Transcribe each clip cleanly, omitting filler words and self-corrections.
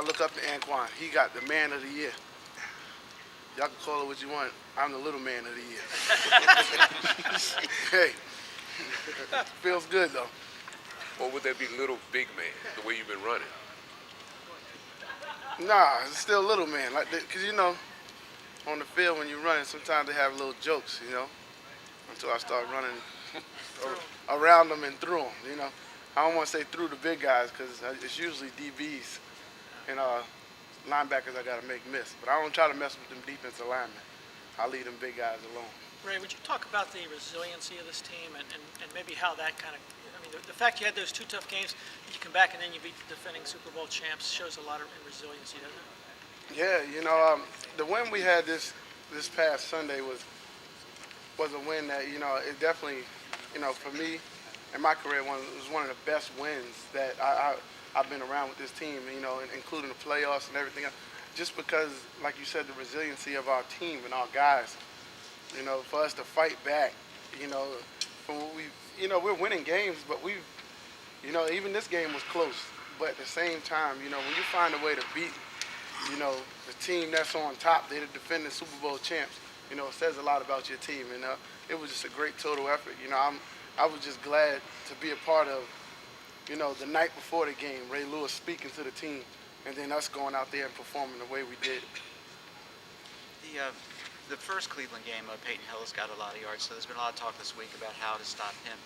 I look up to Anquan. He got the man of the year. Y'all can call it what you want. I'm the little man of the year. Hey, feels good though. Or would that be little big man, the way you've been running? Nah, it's still little man. Like, cause on the field when you're running, sometimes they have little jokes, until I start running around them and through them. I don't want to say through the big guys because it's usually DBs and linebackers I got to make miss. But I don't try to mess with them defensive linemen. I leave them big guys alone. Ray, would you talk about the resiliency of this team and maybe how that kind of, the fact you had those two tough games, you come back and then you beat the defending Super Bowl champs shows a lot of resiliency, doesn't it? Yeah, the win we had this past Sunday was a win that, it definitely, for me in my career, it was one of the best wins that I've been around with this team, including the playoffs and everything else. Just because, like you said, the resiliency of our team and our guys, for us to fight back, from what we're winning games, but even this game was close. But at the same time, when you find a way to beat, the team that's on top, they're the defending Super Bowl champs, it says a lot about your team. And it was just a great total effort. I was just glad to be a part of, the night before the game, Ray Lewis speaking to the team, and then us going out there and performing the way we did. The first Cleveland game, Peyton Hillis got a lot of yards, so there's been a lot of talk this week about how to stop him.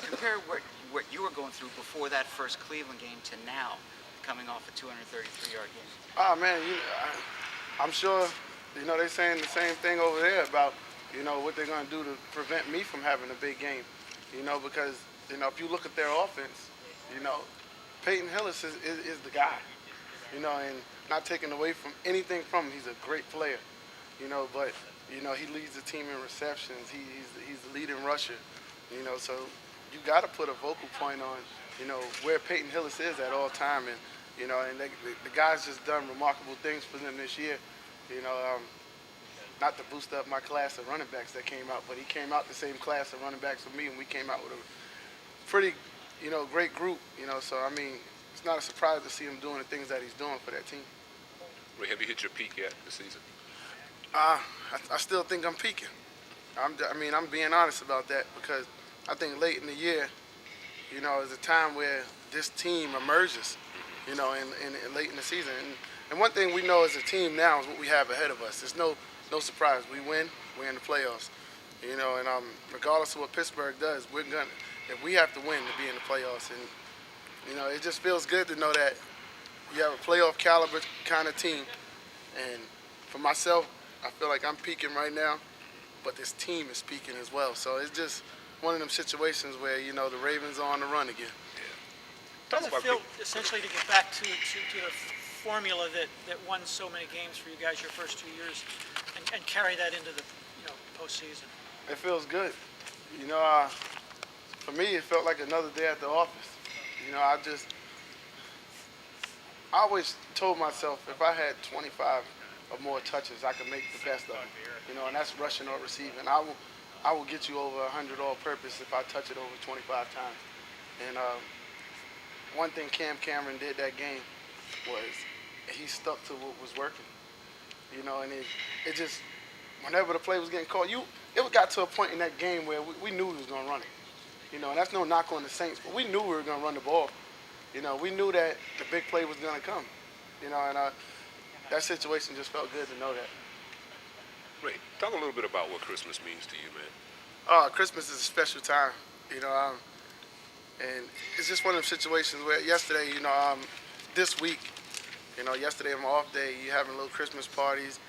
Compare what you were going through before that first Cleveland game to now, coming off a 233-yard game. Oh, man, I'm sure, they're saying the same thing over there about, what they're going to do to prevent me from having a big game, because, if you look at their offense, Peyton Hillis is the guy, and not taking away from anything from him. He's a great player, but, he leads the team in receptions. He's the leading rusher, so you got to put a vocal point on, where Peyton Hillis is at all time. And, and the guy's just done remarkable things for them this year, not to boost up my class of running backs that came out, but he came out the same class of running backs with me, and we came out with a pretty, great group, so, it's not a surprise to see him doing the things that he's doing for that team. Ray, have you hit your peak yet this season? I still think I'm peaking. I'm being honest about that because I think late in the year, is a time where this team emerges, and late in the season. And one thing we know as a team now is what we have ahead of us. There's no surprise. We win, we're in the playoffs, and regardless of what Pittsburgh does, if we have to win to be in the playoffs. And, it just feels good to know that you have a playoff caliber kind of team. And for myself, I feel like I'm peaking right now, but this team is peaking as well. So it's just one of them situations where, the Ravens are on the run again. How does it feel essentially to get back to the formula that won so many games for you guys your first 2 years and carry that into the postseason? It feels good. For me, it felt like another day at the office. I always told myself if I had 25 or more touches, I could make the best of them. And that's rushing or receiving. I will get you over 100 all-purpose if I touch it over 25 times. And one thing Cam Cameron did that game was he stuck to what was working. And it just, whenever the play was getting called, it got to a point in that game where we knew we was going to run it. And that's no knock on the Saints, but we knew we were going to run the ball. We knew that the big play was going to come. And that situation just felt good to know that. Ray, talk a little bit about what Christmas means to you, man. Christmas is a special time, and it's just one of those situations where yesterday, this week, yesterday on my off day, you having little Christmas parties,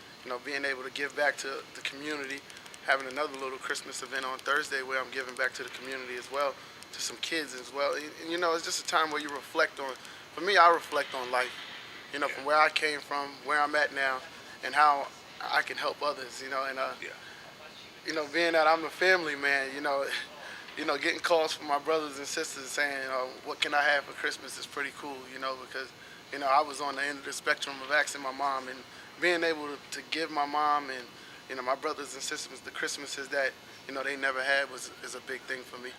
being able to give back to the community, having another little Christmas event on Thursday where I'm giving back to the community as well, to some kids as well. And, it's just a time where you reflect on, for me, I reflect on life, from where I came from, where I'm at now, and how I can help others, and, being that I'm a family man, getting calls from my brothers and sisters saying, what can I have for Christmas is pretty cool, because, I was on the end of the spectrum of asking my mom, and being able to give my mom and, my brothers and sisters the Christmases that, they never had is a big thing for me.